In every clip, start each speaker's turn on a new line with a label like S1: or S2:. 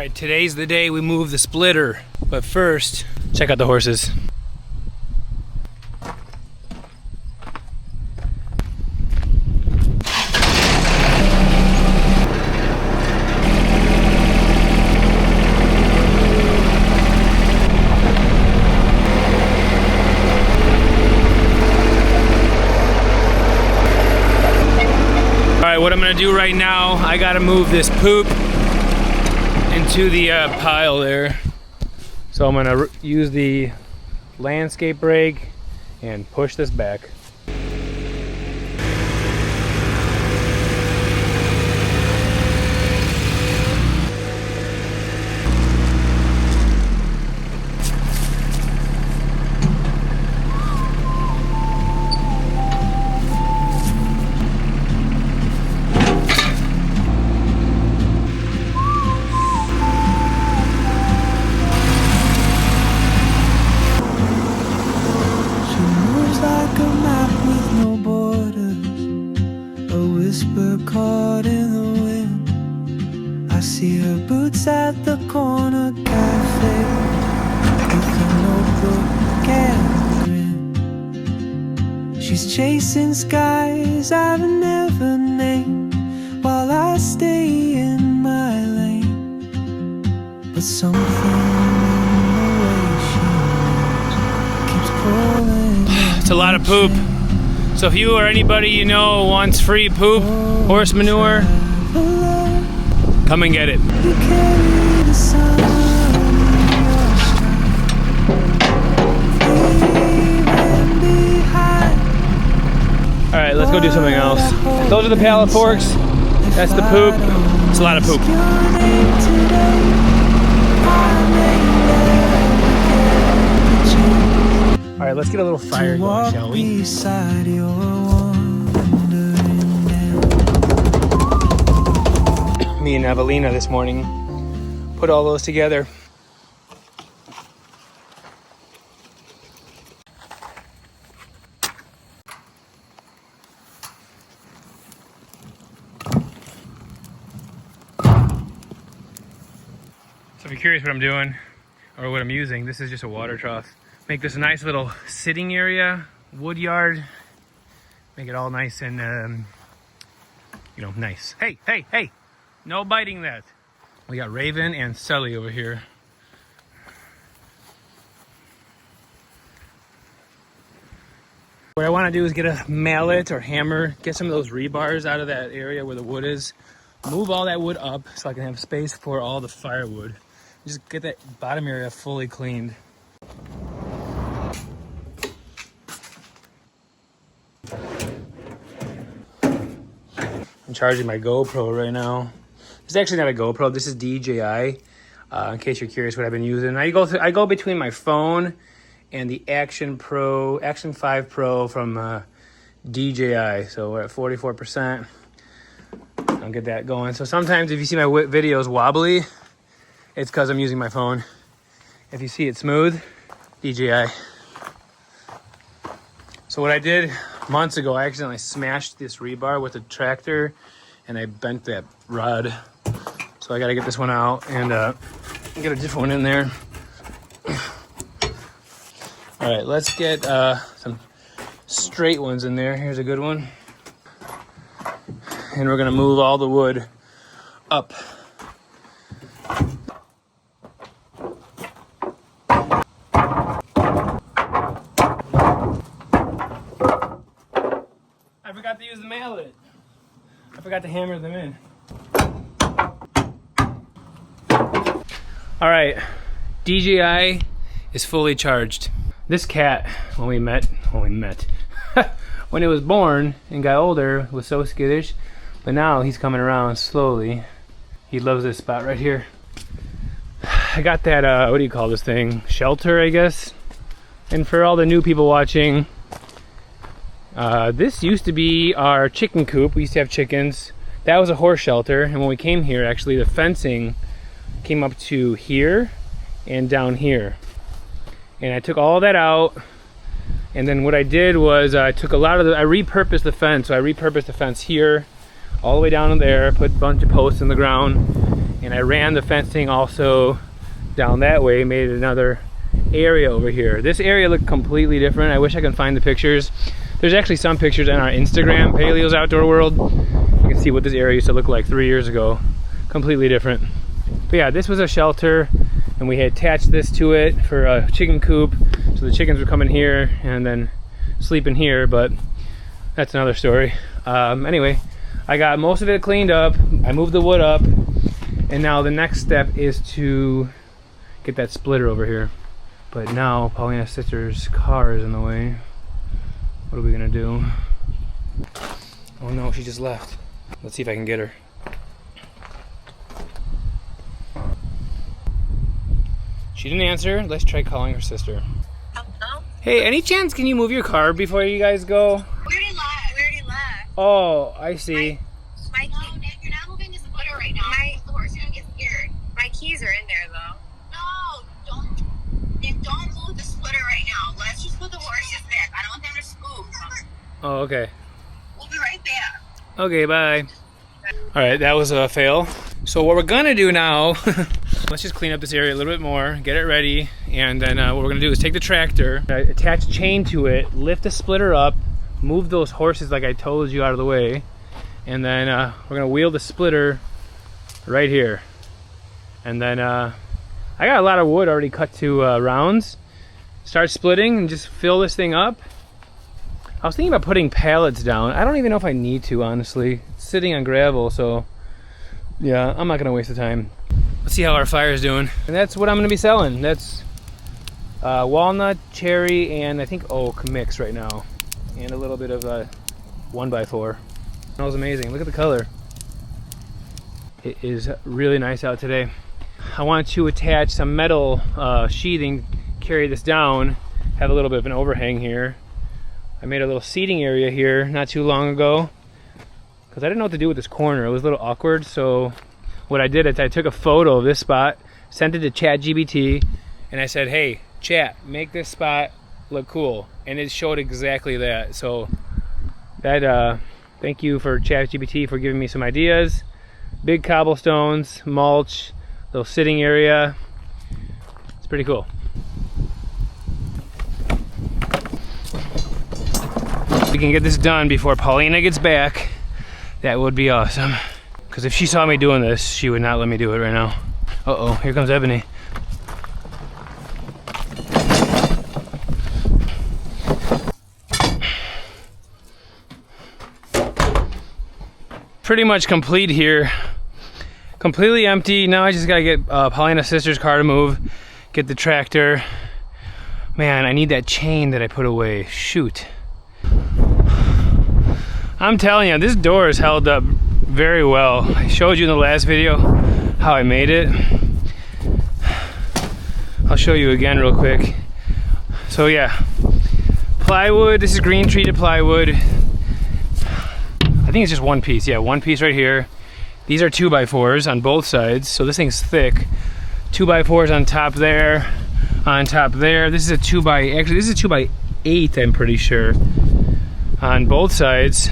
S1: Alright, today's the day we move the splitter. But first, check out the horses. Alright, what I'm gonna do right now, I gotta move this poop into the pile there. So I'm gonna use the landscape rake and push this back.
S2: Caught in the wind, I see her boots at the corner cafe with a notebook and a grin. She's chasing skies I've never named while I stay in my lane. But something in the way she moves keeps pulling.
S1: It's a lot of poop. So if you or anybody you know wants free poop, horse manure, come and get it. Alright, let's go do something else. Those are the pallet forks. That's the poop. It's a lot of poop. Alright, let's get a little fire going, shall we? Me and Evelina this morning put all those together. So if you're curious what I'm doing or what I'm using, this is just a water trough. Make this a nice little sitting area, wood yard. Make it all nice and, you know, nice. Hey, hey, hey! No biting that. We got Raven and Sully over here. What I want to do is get a mallet or hammer, get some of those rebars out of that area where the wood is, move all that wood up so I can have space for all the firewood. Just get that bottom area fully cleaned. I'm charging my GoPro right now. It's actually not a GoPro. This is DJI. In case you're curious what I've been using, I go between my phone and the Action 5 Pro from DJI. So we're at 44%. I'll get that going. So sometimes if you see my videos wobbly, it's because I'm using my phone. If you see it smooth, DJI. So what I did months ago, I accidentally smashed this rebar with a tractor and I bent that rod. So I gotta get this one out and get a different one in there. All right, let's get some straight ones in there. Here's a good one. And we're gonna move all the wood up. I forgot to use the mallet. I forgot to hammer them in. All right, DJI is fully charged. This cat, when it was born and got older, was so skittish, but now he's coming around slowly. He loves this spot right here. I got that, what do you call this thing? Shelter, I guess. And for all the new people watching, this used to be our chicken coop. We used to have chickens. That was a horse shelter, and when we came here, actually the fencing came up to here and down here. And I took all that out, and then what I did was I took a lot of I repurposed the fence. So I repurposed the fence here, all the way down to there, put a bunch of posts in the ground, And I ran the fencing also down that way, made another area over here. This area looked completely different. I wish I could find the pictures. There's actually some pictures on our Instagram, Paleos Outdoor World. You can see what this area used to look like 3 years ago. Completely different. But yeah, this was a shelter, and we had attached this to it for a chicken coop. So the chickens would come in here and then sleep in here, but that's another story. Anyway, I got most of it cleaned up. I moved the wood up, and now the next step is to get that splitter over here. But now Paulina's sister's car is in the way. What are we gonna do? Oh no, she just left. Let's see if I can get her. She didn't answer. Let's try calling her sister.
S3: Hello?
S1: Hey, any chance can you move your car before you guys go?
S3: We already left.
S1: Oh, I see.
S3: No, Nick, you're not moving the splitter right now. The horse is gonna get scared. My keys are in there though. No, don't move the splitter right now. Let's just put the horses back. I don't want them to spook.
S1: Oh, okay.
S3: We'll be right back.
S1: Okay, bye. All right, that was a fail. So what we're gonna do now, let's just clean up this area a little bit more, get it ready, and then what we're gonna do is take the tractor, attach a chain to it, lift the splitter up, move those horses like I told you out of the way, and then we're gonna wheel the splitter right here. And then I got a lot of wood already cut to rounds. Start splitting and just fill this thing up. I was thinking about putting pallets down. I don't even know if I need to, honestly. It's sitting on gravel, so yeah, I'm not gonna waste the time. Let's see how our fire's doing. And that's what I'm gonna be selling. That's walnut, cherry, and I think oak mix right now. And a little bit of 1x4. Smells amazing. Look at the color. It is really nice out today. I want to attach some metal sheathing, carry this down, have a little bit of an overhang here. I made a little seating area here not too long ago because I didn't know what to do with this corner. It was a little awkward, so what I did is I took a photo of this spot, sent it to ChatGPT, and I said, hey, Chat, make this spot look cool. And it showed exactly that. So that thank you for ChatGPT for giving me some ideas. Big cobblestones, mulch, little sitting area. It's pretty cool. If we can get this done before Paulina gets back, that would be awesome. Because if she saw me doing this, she would not let me do it right now. Uh-oh, here comes Ebony. Pretty much complete here. Completely empty. Now I just gotta get Paulina's sister's car to move, get the tractor. Man, I need that chain that I put away. Shoot. I'm telling you, this door is held up very well. I showed you in the last video how I made it. I'll show you again real quick. So yeah, plywood. This is green treated plywood. I think it's just one piece. Yeah, one piece right here. These are 2x4s on both sides, so this thing's thick. 2x4s on top there, on top there. This is a 2x8, I'm pretty sure, on both sides.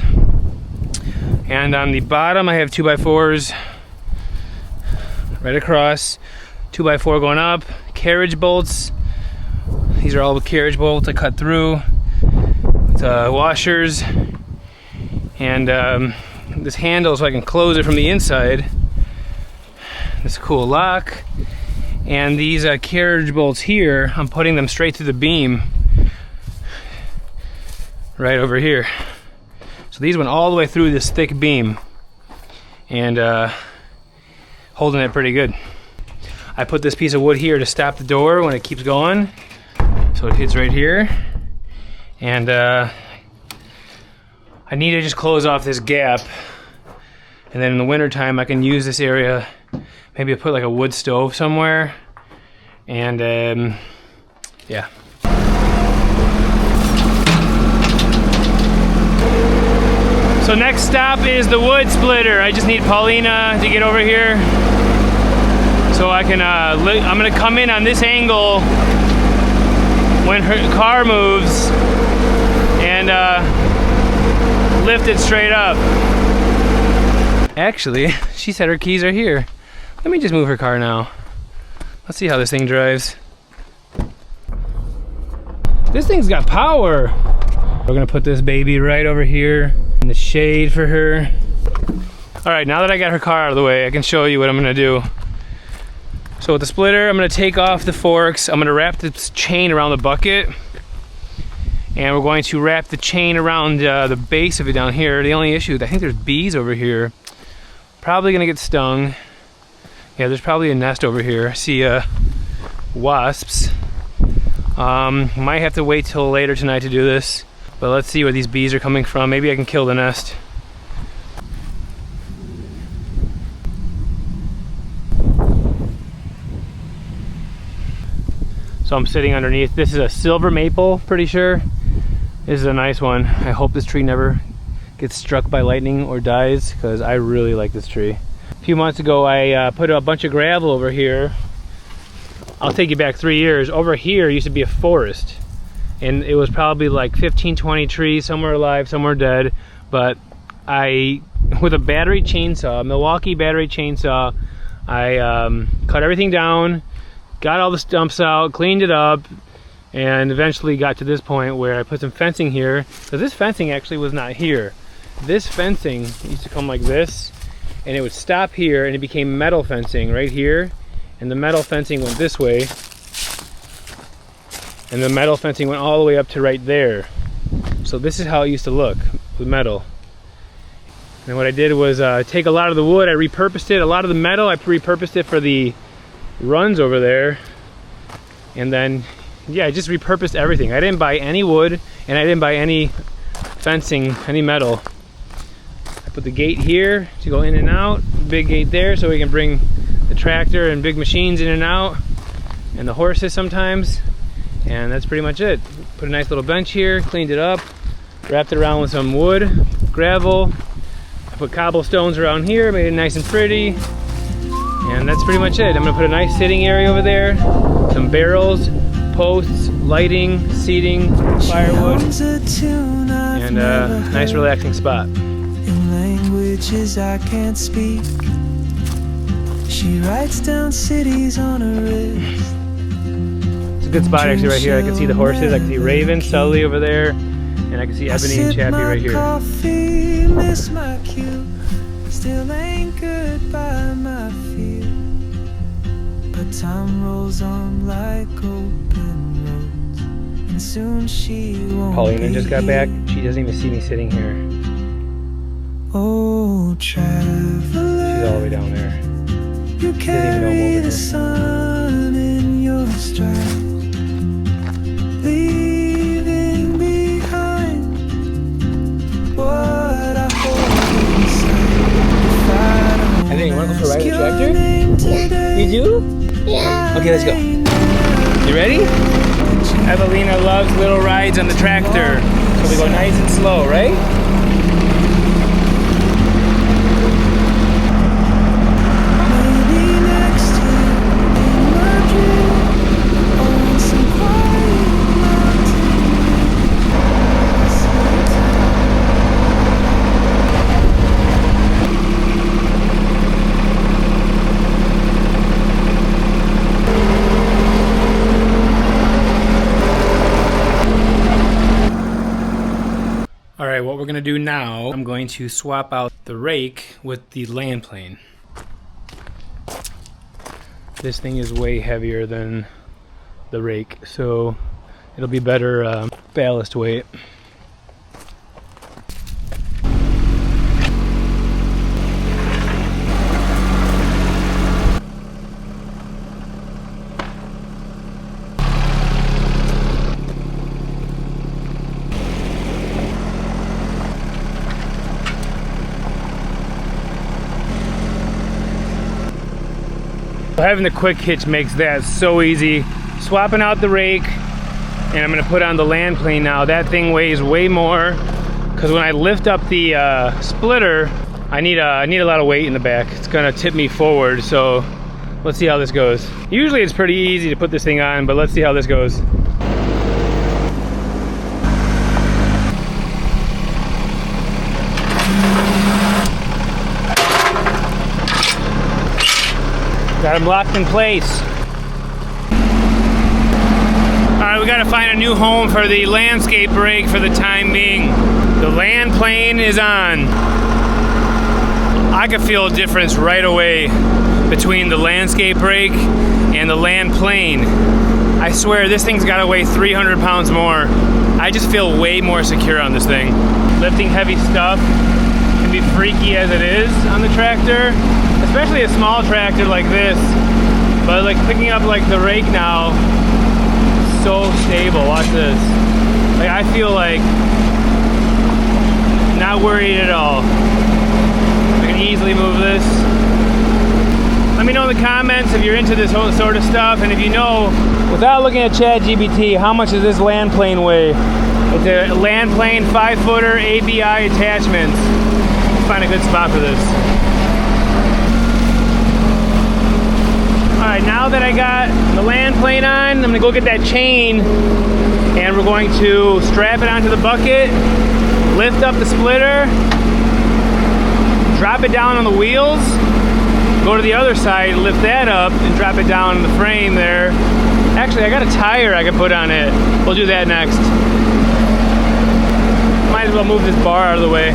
S1: And on the bottom I have 2x4s right across, 2x4 going up, carriage bolts. These are all the carriage bolts I cut through with washers, and this handle so I can close it from the inside. This cool lock. And these carriage bolts here, I'm putting them straight through the beam right over here. So these went all the way through this thick beam and holding it pretty good. I put this piece of wood here to stop the door when it keeps going, so it hits right here. And I need to just close off this gap, and then in the winter time I can use this area. Maybe put like a wood stove somewhere, and yeah. So next stop is the wood splitter. I just need Paulina to get over here, so I can. I'm gonna come in on this angle when her car moves, and lift it straight up. Actually, she said her keys are here. Let me just move her car now. Let's see how this thing drives. This thing's got power. We're gonna put this baby right over here in the shade for her. All right, now that I got her car out of the way, I can show you what I'm gonna do. So with the splitter, I'm gonna take off the forks. I'm gonna wrap this chain around the bucket. And we're going to wrap the chain around the base of it down here. The only issue, I think there's bees over here. Probably gonna get stung. Yeah, there's probably a nest over here. I see wasps. Might have to wait till later tonight to do this. But let's see where these bees are coming from. Maybe I can kill the nest. So I'm sitting underneath. This is a silver maple, pretty sure. This is a nice one. I hope this tree never gets struck by lightning or dies, because I really like this tree. A few months ago, I put a bunch of gravel over here. I'll take you back 3 years. Over here used to be a forest. And it was probably like 15, 20 trees, some were alive, some were dead. But with a battery chainsaw, Milwaukee battery chainsaw, I cut everything down, got all the stumps out, cleaned it up, and eventually got to this point where I put some fencing here. So this fencing actually was not here. This fencing used to come like this, and it would stop here, and it became metal fencing right here. And the metal fencing went this way, and the metal fencing went all the way up to right there. So this is how it used to look with metal. And what I did was take a lot of the wood, I repurposed it. A lot of the metal, I repurposed it for the runs over there. And then, yeah, I just repurposed everything. I didn't buy any wood, and I didn't buy any fencing, any metal. I put the gate here to go in and out, big gate there so we can bring the tractor and big machines in and out, and the horses sometimes. And that's pretty much it. Put a nice little bench here, cleaned it up, wrapped it around with some wood, gravel. I put cobblestones around here, made it nice and pretty. And that's pretty much it. I'm gonna put a nice sitting area over there, some barrels, posts, lighting, seating, firewood, and a nice relaxing spot.
S2: In languages I can't speak, she writes down cities on her wrist.
S1: It's a good spot actually right here. I can see the horses, I can see Raven, Sully over there, and I can see Ebony and Chappie right here.
S2: Coffee, miss my cue, still anchored by my fear. But time rolls on like open roads, and soon she won't.
S1: Paulina just got back. She doesn't even see me sitting here.
S2: Oh, traveler,
S1: She's all the way down there.
S2: you carry the sun in your stride, leaving behind what I hold inside.
S1: I think you want to go for a ride with the tractor? You do? Yeah. Okay, let's go. You ready? Evelina loves little rides on the tractor. So we go nice and slow, right? Alright, what we're going to do now, I'm going to swap out the rake with the land plane. This thing is way heavier than the rake, so it'll be better ballast weight. Having the quick hitch makes that so easy. Swapping out the rake, and I'm gonna put on the land plane now. That thing weighs way more, because when I lift up the splitter, I need a lot of weight in the back. It's gonna tip me forward, so let's see how this goes. Usually it's pretty easy to put this thing on, but let's see how this goes. Got them locked in place. Alright, we gotta find a new home for the landscape rake for the time being. The land plane is on. I could feel a difference right away between the landscape rake and the land plane. I swear this thing's gotta weigh 300 pounds more. I just feel way more secure on this thing. Lifting heavy stuff can be freaky as it is on the tractor, especially a small tractor like this. But like picking up like the rake now, so stable. Watch this. Like I feel like not worried at all. I can easily move this. Let me know in the comments if you're into this whole sort of stuff, and if you know, without looking at ChatGPT, how much does this land plane weigh? It's a land plane 5-footer ABI attachments. Let's find a good spot for this. Alright, now that I got the land plane on, I'm gonna go get that chain and we're going to strap it onto the bucket, lift up the splitter, drop it down on the wheels, go to the other side, lift that up, and drop it down in the frame there. Actually, I got a tire I can put on it. We'll do that next. Might as well move this bar out of the way.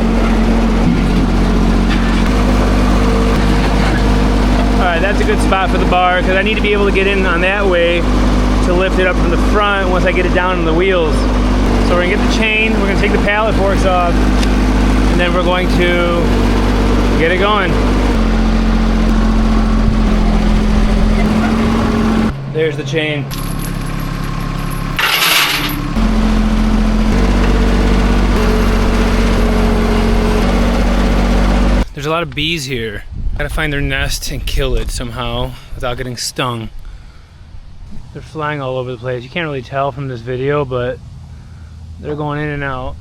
S1: Alright, that's a good spot for the bar because I need to be able to get in on that way to lift it up from the front once I get it down on the wheels. So we're going to get the chain, we're going to take the pallet forks off, and then we're going to get it going. There's the chain. There's a lot of bees here. Gotta find their nest and kill it somehow without getting stung. They're flying all over the place. You can't really tell from this video, but they're going in and out.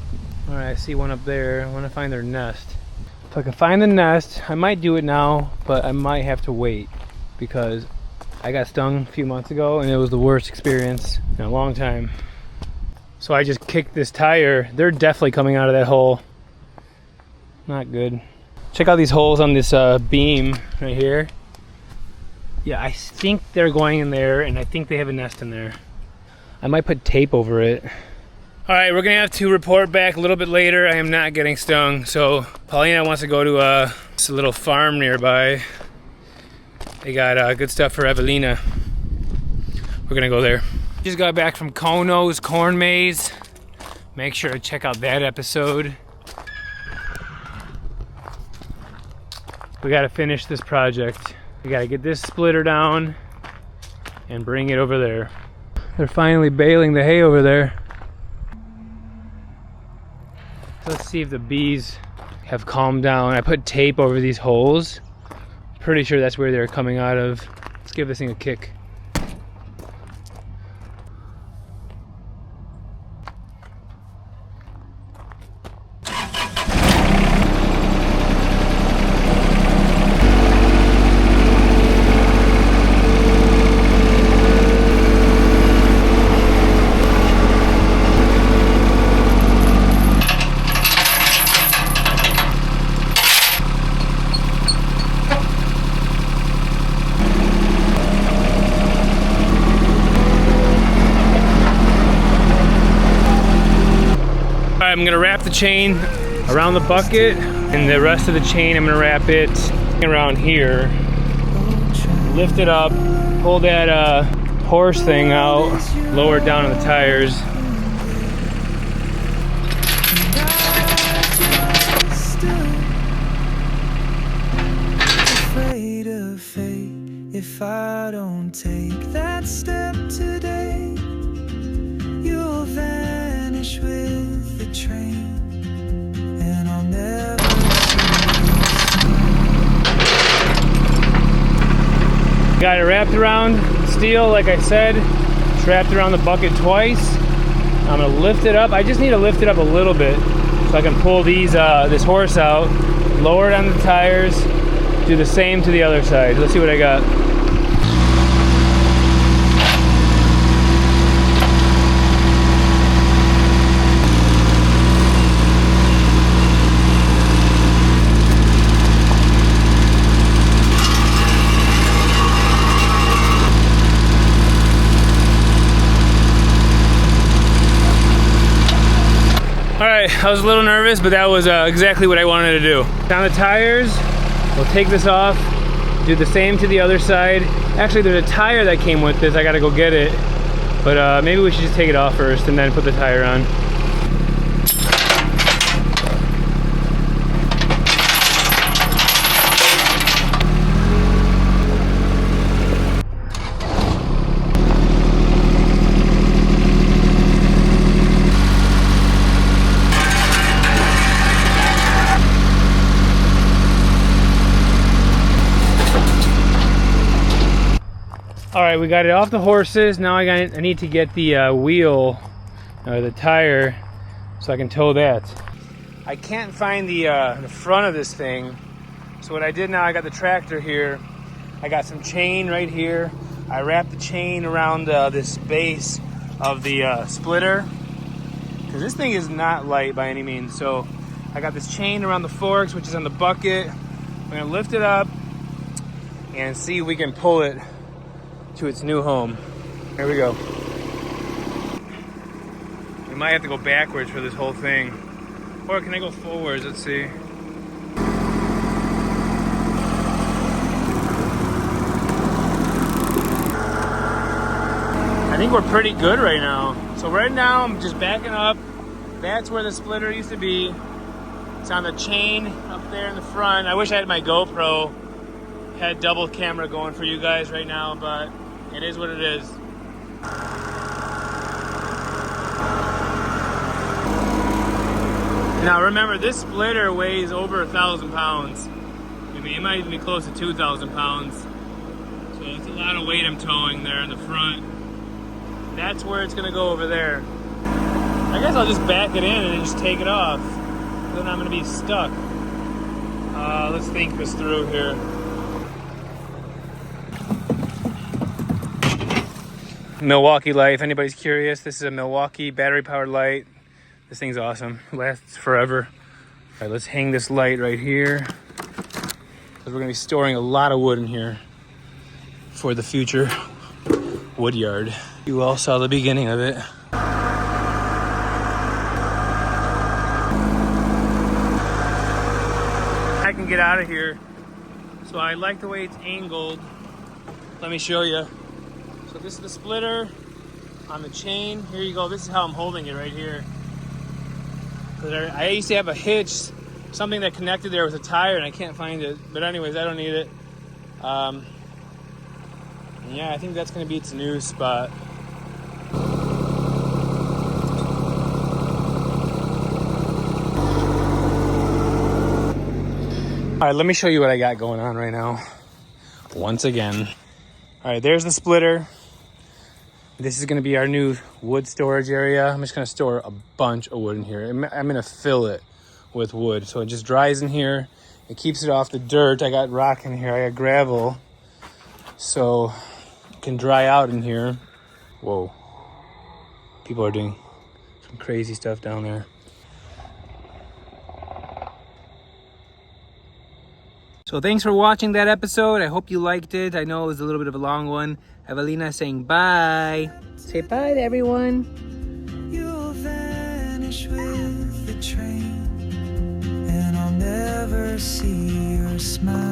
S1: Alright, I see one up there. I want to find their nest. If I can find the nest, I might do it now, but I might have to wait because I got stung a few months ago and it was the worst experience in a long time. So I just kicked this tire. They're definitely coming out of that hole. Not good. Check out these holes on this beam right here. Yeah, I think they're going in there and I think they have a nest in there. I might put tape over it. Alright, we're gonna have to report back a little bit later. I am not getting stung. So Paulina wants to go to a little farm nearby. They got good stuff for Evelina. We're gonna go there. Just got back from Kono's corn maze. Make sure to check out that episode. We gotta finish this project. We gotta get this splitter down and bring it over there. They're finally baling the hay over there. Let's see if the bees have calmed down. I put tape over these holes. Pretty sure that's where they're coming out of. Let's give this thing a kick. I'm gonna wrap the chain around the bucket, and the rest of the chain I'm gonna wrap it around here. Lift it up, pull that horse thing out, lower it down on the tires.
S2: Afraid of fate, if I don't take that step today, you'll vanish with the train, and I'll never
S1: Got it wrapped around steel, like I said. It's wrapped around the bucket twice. I'm gonna lift it up. I just need to lift it up a little bit so I can pull these this horse out, lower it on the tires, do the same to the other side. Let's see what I got. I was a little nervous, but that was exactly what I wanted to do. On the tires, we'll take this off, do the same to the other side. Actually, there's a tire that came with this. I gotta go get it. But maybe we should just take it off first and then put the tire on. All right, we got it off the horses. Now I need to get the wheel, or the tire, so I can tow that. I can't find the front of this thing. So what I did now, I got the tractor here. I got some chain right here. I wrapped the chain around this base of the splitter, because this thing is not light by any means. So I got this chain around the forks, which is on the bucket. We're gonna lift it up and see if we can pull it to its new home. Here we go. We might have to go backwards for this whole thing. Or can I go forwards? Let's see. I think we're pretty good right now. So right now I'm just backing up. That's where the splitter used to be. It's on the chain up there in the front. I wish I had my GoPro. Had double camera going for you guys right now, but it is what it is. Now remember, this splitter weighs over 1,000 pounds. I mean, it might even be close to 2,000 pounds. So it's a lot of weight I'm towing there in the front. That's where it's gonna go over there. I guess I'll just back it in and then just take it off. Then I'm gonna be stuck. Let's think this through here. Milwaukee light, if anybody's curious, this is a Milwaukee battery powered light. This thing's awesome, it lasts forever. All right, let's hang this light right here, because we're gonna be storing a lot of wood in here for the future wood yard. You all saw the beginning of it. I can get out of here. So I like the way it's angled. Let me show you. So this is the splitter on the chain. Here you go. This is how I'm holding it right here. I used to have a hitch, something that connected there with a tire, and I can't find it. But anyways, I don't need it. Yeah, I think that's going to be its new spot. All right, let me show you what I got going on right now. Once again. All right, there's the splitter. This is gonna be our new wood storage area. I'm just gonna store a bunch of wood in here. I'm gonna fill it with wood. So it just dries in here. It keeps it off the dirt. I got rock in here, I got gravel. So it can dry out in here. Whoa. People are doing some crazy stuff down there. So thanks for watching that episode. I hope you liked it. I know it was a little bit of a long one. Evelina saying bye. Say bye to everyone.
S2: You'll vanish with the train, and I'll never see your smile.